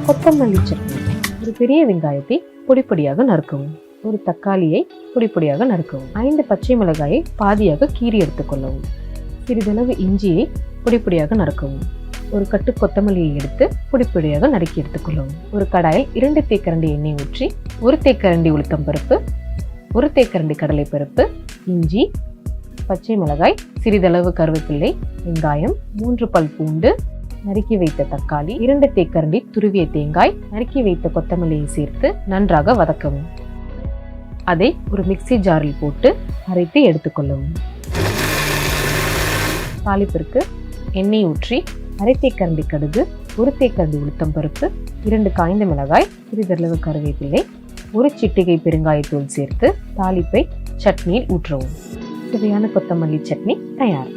கொத்தமல்லி சட்னி. ஒரு பெரிய வெங்காயத்தை பொடிப்பொடியாக நறுக்கவும். ஒரு தக்காளியை பொடிப்பொடியாக நறுக்கவும். 5 பச்சை மிளகாயை பாதியாக கீறி எடுத்துக்கொள்ளவும். சிறிதளவு இஞ்சியை பொடிப்பொடியாக நறுக்கவும். ஒரு கட்டு கொத்தமல்லியை எடுத்து பொடிப்பொடியாக நறுக்கி எடுத்துக்கொள்ளவும். ஒரு கடாயில் 2 தேக்கரண்டி எண்ணெய் ஊற்றி 1 தேக்கரண்டி உளுத்தம் பருப்பு, 1 தேக்கரண்டி கடலை பருப்பு, இஞ்சி, பச்சை மிளகாய், சிறிதளவு கருவேப்பிள்ளை, வெங்காயம், 3 பல் பூண்டு, நறுக்கி வைத்த தக்காளி, 2 தேக்கரண்டி துருவிய தேங்காய், நறுக்கி வைத்த கொத்தமல்லியை சேர்த்து நன்றாக வதக்கவும். அதை ஒரு மிக்ஸி ஜாரில் போட்டு அரைத்து எடுத்துக்கொள்ளவும். தாளிப்பிற்கு எண்ணெய் ஊற்றி 1/2 தேக்கரண்டி கடுகு, 1 தேக்கரண்டி உளுத்தம் பருப்பு, 2 காய்ந்த மிளகாய், சிறிதளவு கருவேப்பிலை, 1 சிட்டிகை பெருங்காயத்தூள் சேர்த்து தாளிப்பை சட்னியில் ஊற்றவும். சுவையான கொத்தமல்லி சட்னி தயார்.